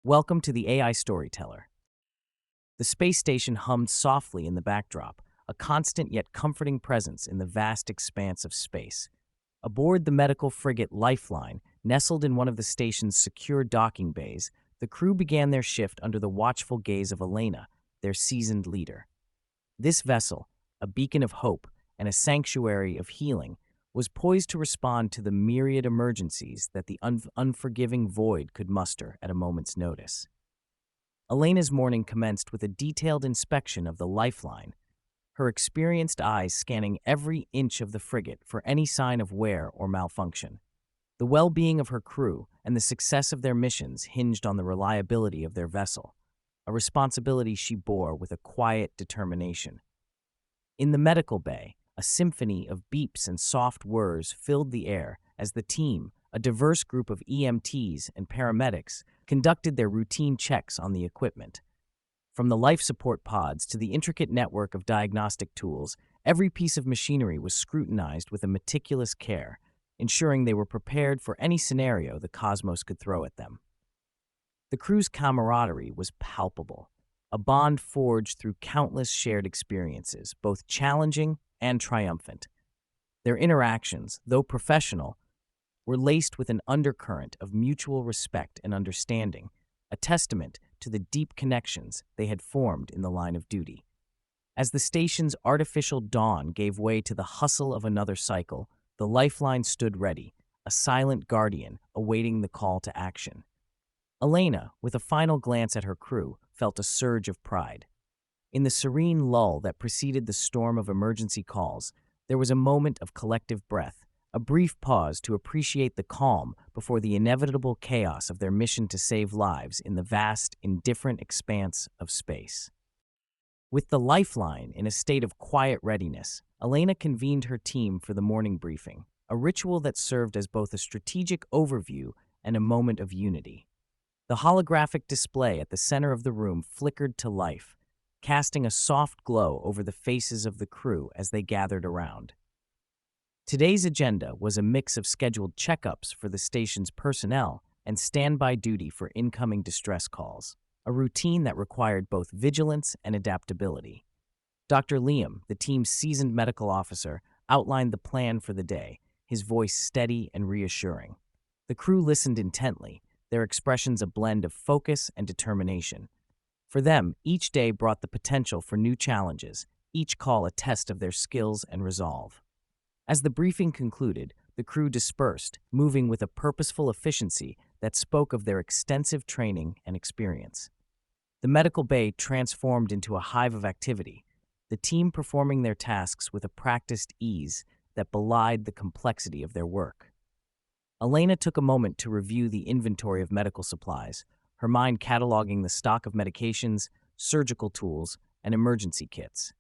Welcome to the AI Storyteller. The space station hummed softly in the backdrop, a constant yet comforting presence in the vast expanse of space. Aboard the medical frigate Lifeline, nestled in one of the station's secure docking bays, the crew began their shift under the watchful gaze of Elena, their seasoned leader. This vessel, a beacon of hope and a sanctuary of healing, was poised to respond to the myriad emergencies that the unforgiving void could muster at a moment's notice. Elena's morning commenced with a detailed inspection of the Lifeline, her experienced eyes scanning every inch of the frigate for any sign of wear or malfunction. The well-being of her crew and the success of their missions hinged on the reliability of their vessel, a responsibility she bore with a quiet determination. In the medical bay, a symphony of beeps and soft whirs filled the air as the team, a diverse group of EMTs and paramedics, conducted their routine checks on the equipment. From the life support pods to the intricate network of diagnostic tools, every piece of machinery was scrutinized with a meticulous care, ensuring they were prepared for any scenario the cosmos could throw at them. The crew's camaraderie was palpable, a bond forged through countless shared experiences, both challenging and triumphant. Their interactions, though professional, were laced with an undercurrent of mutual respect and understanding, a testament to the deep connections they had formed in the line of duty. As the station's artificial dawn gave way to the hustle of another cycle, the Lifeline stood ready, a silent guardian awaiting the call to action. Elena, with a final glance at her crew, felt a surge of pride. In the serene lull that preceded the storm of emergency calls, there was a moment of collective breath, a brief pause to appreciate the calm before the inevitable chaos of their mission to save lives in the vast, indifferent expanse of space. With the Lifeline in a state of quiet readiness, Elena convened her team for the morning briefing, a ritual that served as both a strategic overview and a moment of unity. The holographic display at the center of the room flickered to life, casting a soft glow over the faces of the crew as they gathered around. Today's agenda was a mix of scheduled checkups for the station's personnel and standby duty for incoming distress calls, a routine that required both vigilance and adaptability. Dr. Liam, the team's seasoned medical officer, outlined the plan for the day, his voice steady and reassuring. The crew listened intently, their expressions a blend of focus and determination. For them, each day brought the potential for new challenges, each call a test of their skills and resolve. As the briefing concluded, the crew dispersed, moving with a purposeful efficiency that spoke of their extensive training and experience. The medical bay transformed into a hive of activity, the team performing their tasks with a practiced ease that belied the complexity of their work. Elena took a moment to review the inventory of medical supplies, her mind cataloging the stock of medications, surgical tools, and emergency kits.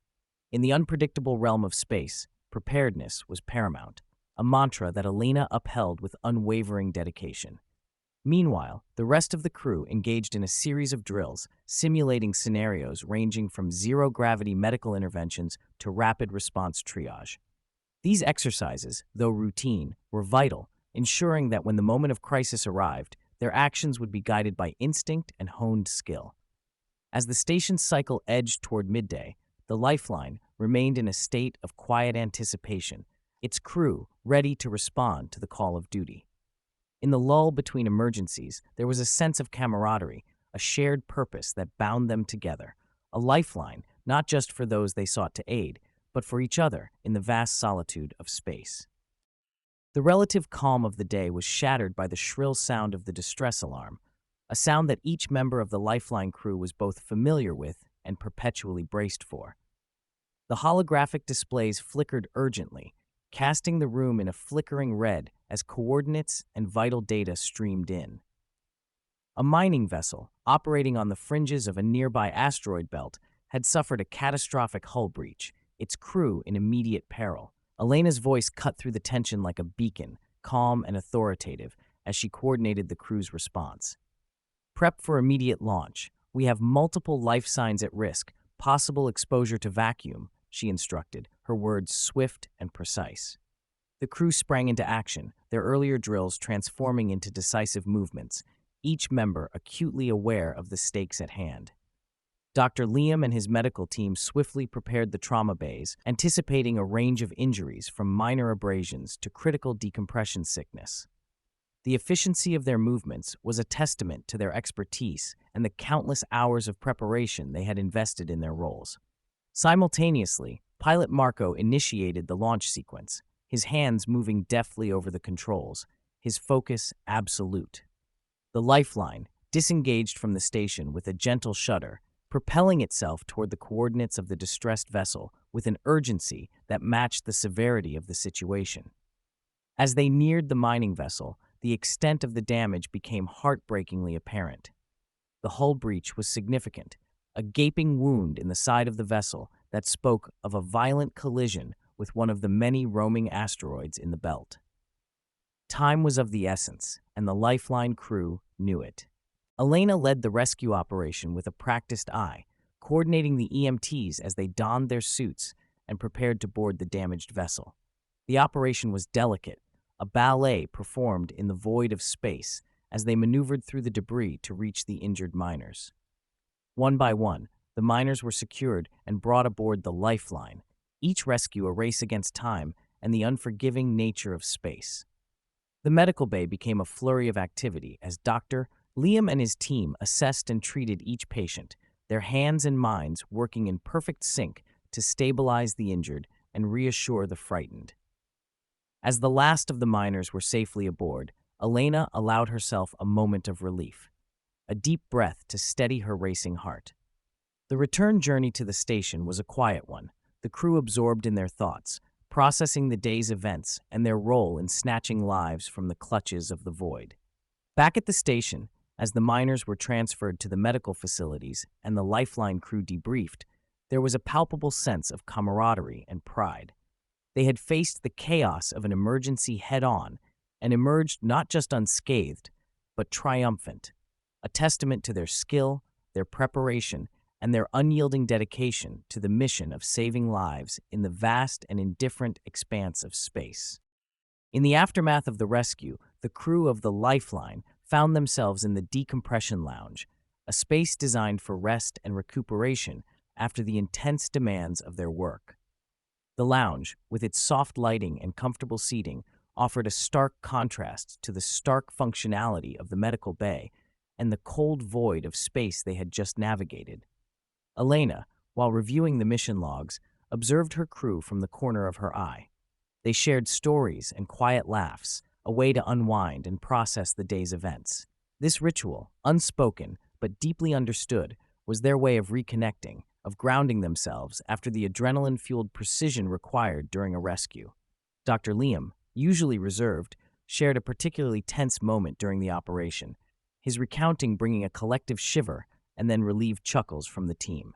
In the unpredictable realm of space, preparedness was paramount, a mantra that Elena upheld with unwavering dedication. Meanwhile, the rest of the crew engaged in a series of drills, simulating scenarios ranging from zero-gravity medical interventions to rapid response triage. These exercises, though routine, were vital, ensuring that when the moment of crisis arrived, their actions would be guided by instinct and honed skill. As the station's cycle edged toward midday, the Lifeline remained in a state of quiet anticipation, its crew ready to respond to the call of duty. In the lull between emergencies, there was a sense of camaraderie, a shared purpose that bound them together, a lifeline not just for those they sought to aid, but for each other in the vast solitude of space. The relative calm of the day was shattered by the shrill sound of the distress alarm, a sound that each member of the Lifeline crew was both familiar with and perpetually braced for. The holographic displays flickered urgently, casting the room in a flickering red as coordinates and vital data streamed in. A mining vessel, operating on the fringes of a nearby asteroid belt, had suffered a catastrophic hull breach, its crew in immediate peril. Elena's voice cut through the tension like a beacon, calm and authoritative, as she coordinated the crew's response. Prep for immediate launch. We have multiple life signs at risk, possible exposure to vacuum, she instructed, her words swift and precise. The crew sprang into action, their earlier drills transforming into decisive movements, each member acutely aware of the stakes at hand. Dr. Liam and his medical team swiftly prepared the trauma bays, anticipating a range of injuries from minor abrasions to critical decompression sickness. The efficiency of their movements was a testament to their expertise and the countless hours of preparation they had invested in their roles. Simultaneously, Pilot Marco initiated the launch sequence, his hands moving deftly over the controls, his focus absolute. The Lifeline disengaged from the station with a gentle shudder, propelling itself toward the coordinates of the distressed vessel with an urgency that matched the severity of the situation. As they neared the mining vessel, the extent of the damage became heartbreakingly apparent. The hull breach was significant, a gaping wound in the side of the vessel that spoke of a violent collision with one of the many roaming asteroids in the belt. Time was of the essence, and the Lifeline crew knew it. Elena led the rescue operation with a practiced eye, coordinating the EMTs as they donned their suits and prepared to board the damaged vessel. The operation was delicate, a ballet performed in the void of space as they maneuvered through the debris to reach the injured miners. One by one, the miners were secured and brought aboard the Lifeline, each rescue a race against time and the unforgiving nature of space. The medical bay became a flurry of activity as Dr. Liam and his team assessed and treated each patient, their hands and minds working in perfect sync to stabilize the injured and reassure the frightened. As the last of the miners were safely aboard, Elena allowed herself a moment of relief, a deep breath to steady her racing heart. The return journey to the station was a quiet one, the crew absorbed in their thoughts, processing the day's events and their role in snatching lives from the clutches of the void. Back at the station, as the miners were transferred to the medical facilities and the Lifeline crew debriefed, there was a palpable sense of camaraderie and pride. They had faced the chaos of an emergency head-on and emerged not just unscathed, but triumphant, a testament to their skill, their preparation, and their unyielding dedication to the mission of saving lives in the vast and indifferent expanse of space. In the aftermath of the rescue, the crew of the Lifeline found themselves in the decompression lounge, a space designed for rest and recuperation after the intense demands of their work. The lounge, with its soft lighting and comfortable seating, offered a stark contrast to the stark functionality of the medical bay and the cold void of space they had just navigated. Elena, while reviewing the mission logs, observed her crew from the corner of her eye. They shared stories and quiet laughs, a way to unwind and process the day's events. This ritual, unspoken but deeply understood, was their way of reconnecting, of grounding themselves after the adrenaline-fueled precision required during a rescue. Dr. Liam, usually reserved, shared a particularly tense moment during the operation, his recounting bringing a collective shiver and then relieved chuckles from the team.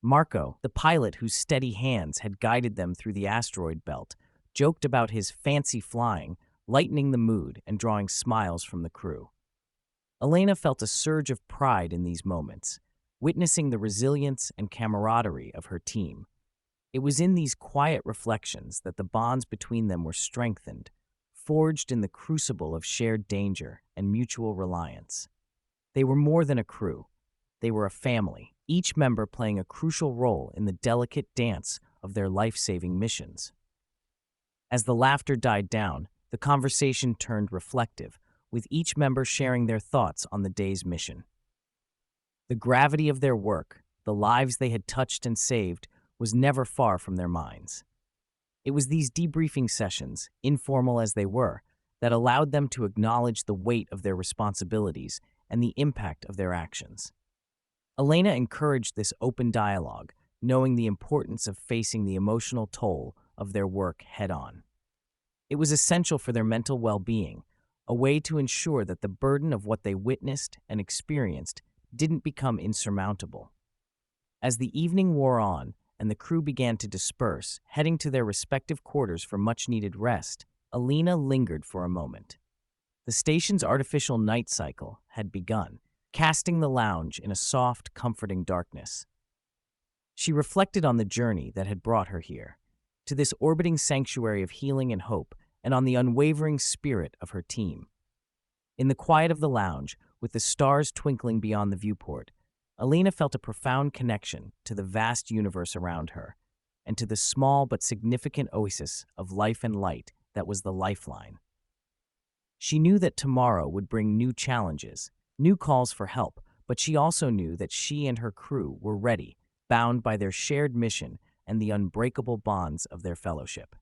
Marco, the pilot whose steady hands had guided them through the asteroid belt, joked about his fancy flying, lightening the mood and drawing smiles from the crew. Elena felt a surge of pride in these moments, witnessing the resilience and camaraderie of her team. It was in these quiet reflections that the bonds between them were strengthened, forged in the crucible of shared danger and mutual reliance. They were more than a crew. They were a family, each member playing a crucial role in the delicate dance of their life-saving missions. As the laughter died down, the conversation turned reflective, with each member sharing their thoughts on the day's mission. The gravity of their work, the lives they had touched and saved, was never far from their minds. It was these debriefing sessions, informal as they were, that allowed them to acknowledge the weight of their responsibilities and the impact of their actions. Elena encouraged this open dialogue, knowing the importance of facing the emotional toll of their work head-on. It was essential for their mental well-being, a way to ensure that the burden of what they witnessed and experienced didn't become insurmountable. As the evening wore on and the crew began to disperse, heading to their respective quarters for much-needed rest, Elena lingered for a moment. The station's artificial night cycle had begun, casting the lounge in a soft, comforting darkness. She reflected on the journey that had brought her here, to this orbiting sanctuary of healing and hope, and on the unwavering spirit of her team. In the quiet of the lounge, with the stars twinkling beyond the viewport, Elena felt a profound connection to the vast universe around her and to the small but significant oasis of life and light that was the Lifeline. She knew that tomorrow would bring new challenges, new calls for help, but she also knew that she and her crew were ready, bound by their shared mission and the unbreakable bonds of their fellowship.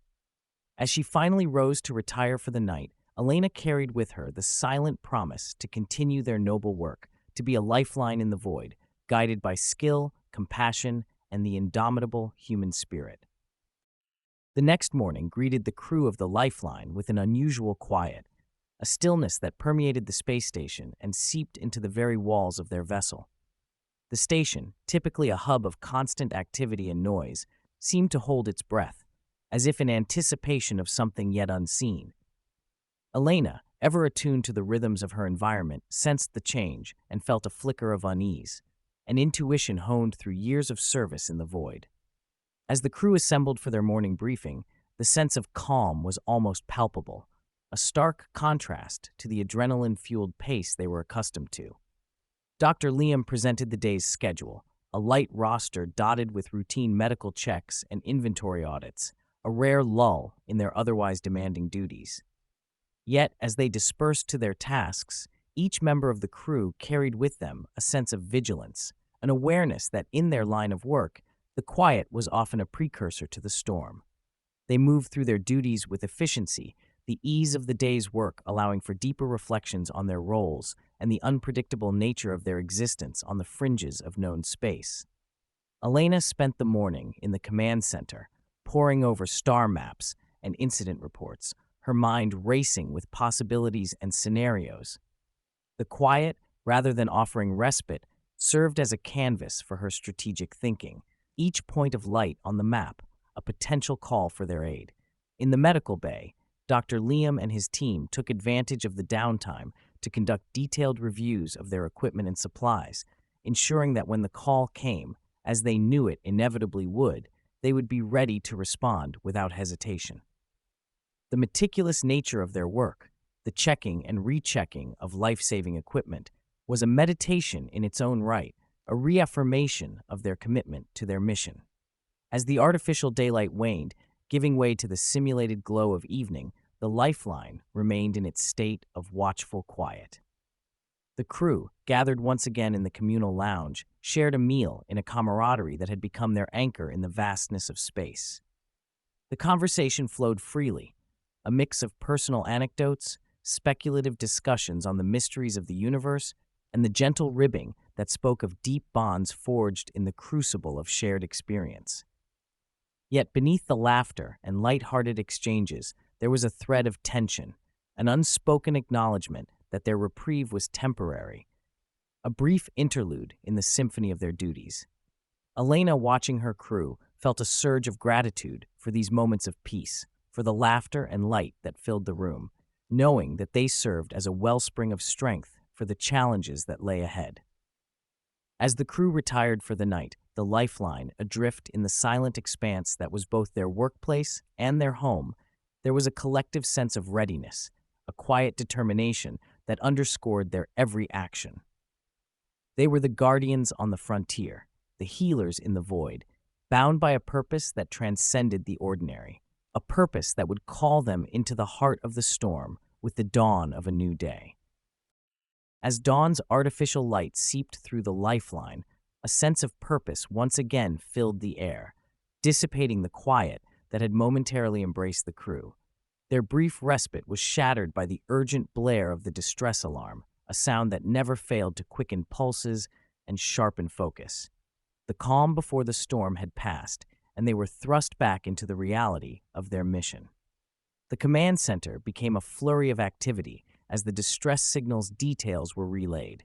As she finally rose to retire for the night, Elena carried with her the silent promise to continue their noble work, to be a lifeline in the void, guided by skill, compassion, and the indomitable human spirit. The next morning greeted the crew of the Lifeline with an unusual quiet, a stillness that permeated the space station and seeped into the very walls of their vessel. The station, typically a hub of constant activity and noise, seemed to hold its breath, as if in anticipation of something yet unseen. Elena, ever attuned to the rhythms of her environment, sensed the change and felt a flicker of unease, an intuition honed through years of service in the void. As the crew assembled for their morning briefing, the sense of calm was almost palpable, a stark contrast to the adrenaline-fueled pace they were accustomed to. Dr. Liam presented the day's schedule, a light roster dotted with routine medical checks and inventory audits, a rare lull in their otherwise demanding duties. Yet, as they dispersed to their tasks, each member of the crew carried with them a sense of vigilance, an awareness that in their line of work, the quiet was often a precursor to the storm. They moved through their duties with efficiency, the ease of the day's work allowing for deeper reflections on their roles and the unpredictable nature of their existence on the fringes of known space. Elena spent the morning in the command center, poring over star maps and incident reports, her mind racing with possibilities and scenarios. The quiet, rather than offering respite, served as a canvas for her strategic thinking, each point of light on the map a potential call for their aid. In the medical bay, Dr. Liam and his team took advantage of the downtime to conduct detailed reviews of their equipment and supplies, ensuring that when the call came, as they knew it inevitably would, they would be ready to respond without hesitation. The meticulous nature of their work, the checking and rechecking of life-saving equipment, was a meditation in its own right, a reaffirmation of their commitment to their mission. As the artificial daylight waned, giving way to the simulated glow of evening, the Lifeline remained in its state of watchful quiet. The crew, gathered once again in the communal lounge, shared a meal in a camaraderie that had become their anchor in the vastness of space. The conversation flowed freely, a mix of personal anecdotes, speculative discussions on the mysteries of the universe, and the gentle ribbing that spoke of deep bonds forged in the crucible of shared experience. Yet beneath the laughter and light-hearted exchanges, there was a thread of tension, an unspoken acknowledgement that their reprieve was temporary, a brief interlude in the symphony of their duties. Elena, watching her crew, felt a surge of gratitude for these moments of peace, for the laughter and light that filled the room, knowing that they served as a wellspring of strength for the challenges that lay ahead. As the crew retired for the night, the Lifeline, adrift in the silent expanse that was both their workplace and their home, there was a collective sense of readiness, a quiet determination that underscored their every action. They were the guardians on the frontier, the healers in the void, bound by a purpose that transcended the ordinary, a purpose that would call them into the heart of the storm with the dawn of a new day. As dawn's artificial light seeped through the Lifeline, a sense of purpose once again filled the air, dissipating the quiet that had momentarily embraced the crew. Their brief respite was shattered by the urgent blare of the distress alarm, a sound that never failed to quicken pulses and sharpen focus. The calm before the storm had passed, and they were thrust back into the reality of their mission. The command center became a flurry of activity as the distress signal's details were relayed.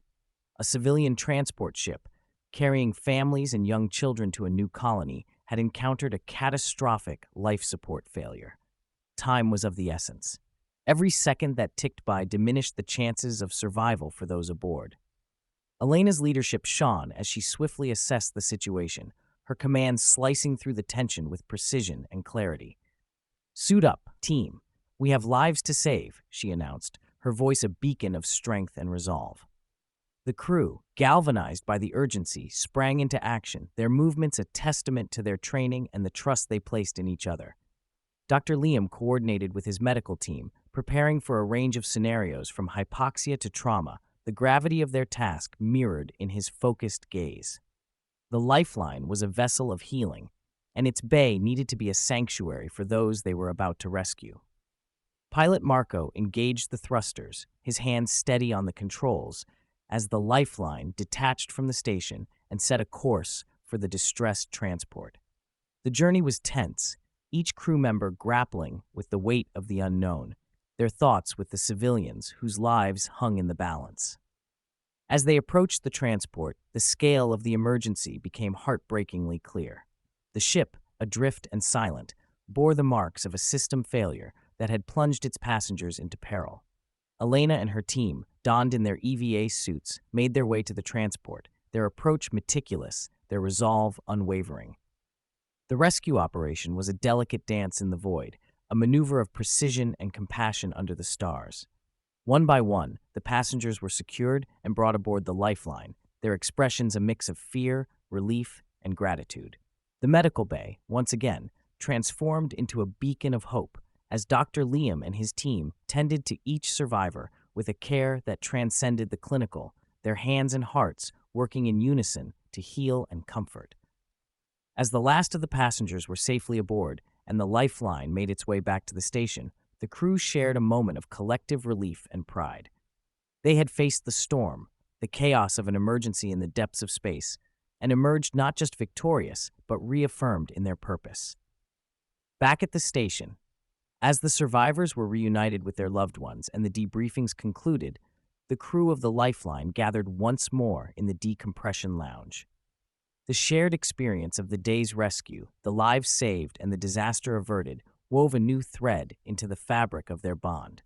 A civilian transport ship, carrying families and young children to a new colony, had encountered a catastrophic life support failure. Time was of the essence. Every second that ticked by diminished the chances of survival for those aboard. Elena's leadership shone as she swiftly assessed the situation, her command slicing through the tension with precision and clarity. "Suit up, team. We have lives to save," she announced, her voice a beacon of strength and resolve. The crew, galvanized by the urgency, sprang into action, their movements a testament to their training and the trust they placed in each other. Dr. Liam coordinated with his medical team, preparing for a range of scenarios from hypoxia to trauma, the gravity of their task mirrored in his focused gaze. The Lifeline was a vessel of healing, and its bay needed to be a sanctuary for those they were about to rescue. Pilot Marco engaged the thrusters, his hands steady on the controls, as the Lifeline detached from the station and set a course for the distressed transport. The journey was tense, each crew member grappling with the weight of the unknown, their thoughts with the civilians whose lives hung in the balance. As they approached the transport, the scale of the emergency became heartbreakingly clear. The ship, adrift and silent, bore the marks of a system failure that had plunged its passengers into peril. Elena and her team, donned in their EVA suits, made their way to the transport, their approach meticulous, their resolve unwavering. The rescue operation was a delicate dance in the void, a maneuver of precision and compassion under the stars. One by one, the passengers were secured and brought aboard the Lifeline, their expressions a mix of fear, relief, and gratitude. The medical bay, once again, transformed into a beacon of hope as Dr. Liam and his team tended to each survivor with a care that transcended the clinical, their hands and hearts working in unison to heal and comfort. As the last of the passengers were safely aboard and the Lifeline made its way back to the station, the crew shared a moment of collective relief and pride. They had faced the storm, the chaos of an emergency in the depths of space, and emerged not just victorious, but reaffirmed in their purpose. Back at the station, as the survivors were reunited with their loved ones and the debriefings concluded, the crew of the Lifeline gathered once more in the decompression lounge. The shared experience of the day's rescue, the lives saved, and the disaster averted wove a new thread into the fabric of their bond.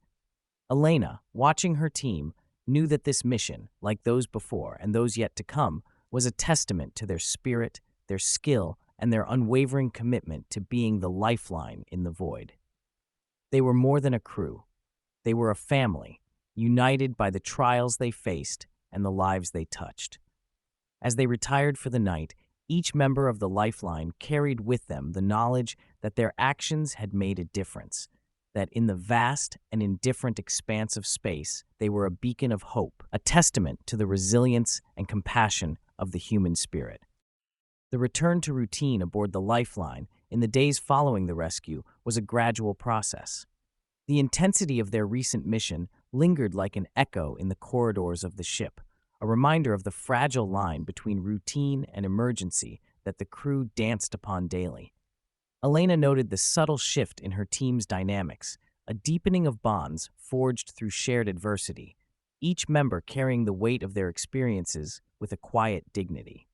Elena, watching her team, knew that this mission, like those before and those yet to come, was a testament to their spirit, their skill, and their unwavering commitment to being the lifeline in the void. They were more than a crew. They were a family, united by the trials they faced and the lives they touched. As they retired for the night, each member of the Lifeline carried with them the knowledge that their actions had made a difference, that in the vast and indifferent expanse of space, they were a beacon of hope, a testament to the resilience and compassion of the human spirit. The return to routine aboard the Lifeline in the days following the rescue was a gradual process. The intensity of their recent mission lingered like an echo in the corridors of the ship, a reminder of the fragile line between routine and emergency that the crew danced upon daily. Elena noted the subtle shift in her team's dynamics, a deepening of bonds forged through shared adversity, each member carrying the weight of their experiences with a quiet dignity.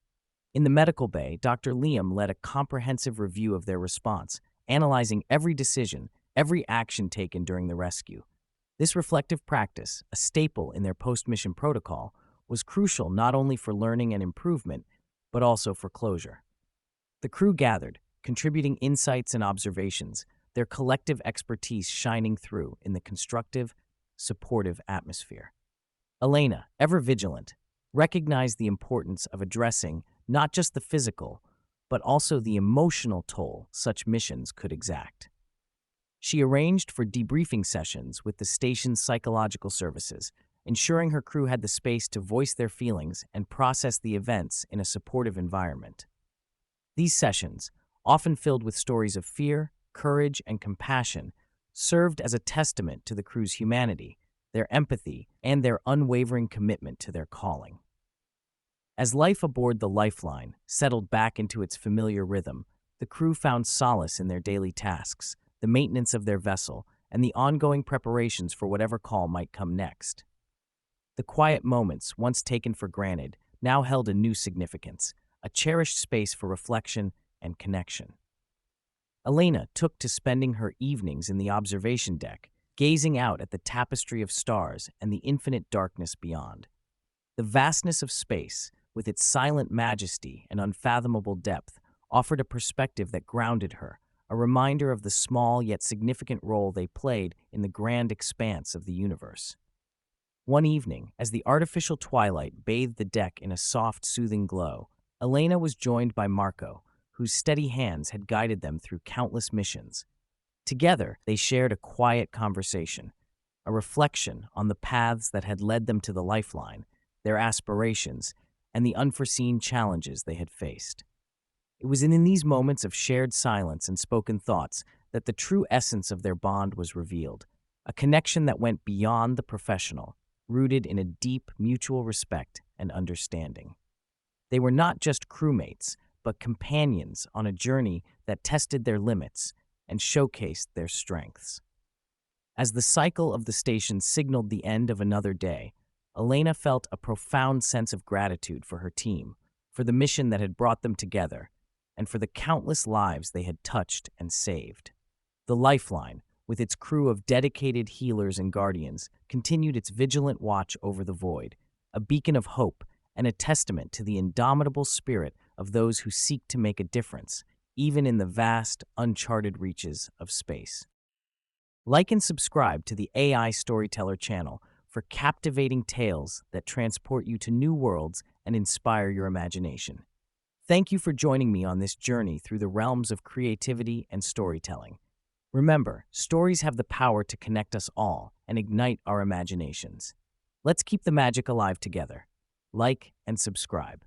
In the medical bay, Dr. Liam led a comprehensive review of their response, analyzing every decision, every action taken during the rescue. This reflective practice, a staple in their post-mission protocol, was crucial not only for learning and improvement, but also for closure. The crew gathered, contributing insights and observations, their collective expertise shining through in the constructive, supportive atmosphere. Elena, ever vigilant, recognized the importance of addressing not just the physical, but also the emotional toll such missions could exact. She arranged for debriefing sessions with the station's psychological services, ensuring her crew had the space to voice their feelings and process the events in a supportive environment. These sessions, often filled with stories of fear, courage, and compassion, served as a testament to the crew's humanity, their empathy, and their unwavering commitment to their calling. As life aboard the Lifeline settled back into its familiar rhythm, the crew found solace in their daily tasks, the maintenance of their vessel, and the ongoing preparations for whatever call might come next. The quiet moments, once taken for granted, now held a new significance, a cherished space for reflection and connection. Elena took to spending her evenings in the observation deck, gazing out at the tapestry of stars and the infinite darkness beyond. The vastness of space, with its silent majesty and unfathomable depth, offered a perspective that grounded her, a reminder of the small yet significant role they played in the grand expanse of the universe. One evening, as the artificial twilight bathed the deck in a soft, soothing glow, Elena was joined by Marco, whose steady hands had guided them through countless missions. Together, they shared a quiet conversation, a reflection on the paths that had led them to the Lifeline, their aspirations, and the unforeseen challenges they had faced. It was in these moments of shared silence and spoken thoughts that the true essence of their bond was revealed, a connection that went beyond the professional, rooted in a deep mutual respect and understanding. They were not just crewmates, but companions on a journey that tested their limits and showcased their strengths. As the cycle of the station signaled the end of another day, Elena felt a profound sense of gratitude for her team, for the mission that had brought them together, and for the countless lives they had touched and saved. The Lifeline, with its crew of dedicated healers and guardians, continued its vigilant watch over the void, a beacon of hope and a testament to the indomitable spirit of those who seek to make a difference, even in the vast, uncharted reaches of space. Like and subscribe to the AI Storyteller channel for captivating tales that transport you to new worlds and inspire your imagination. Thank you for joining me on this journey through the realms of creativity and storytelling. Remember, stories have the power to connect us all and ignite our imaginations. Let's keep the magic alive together. Like and subscribe.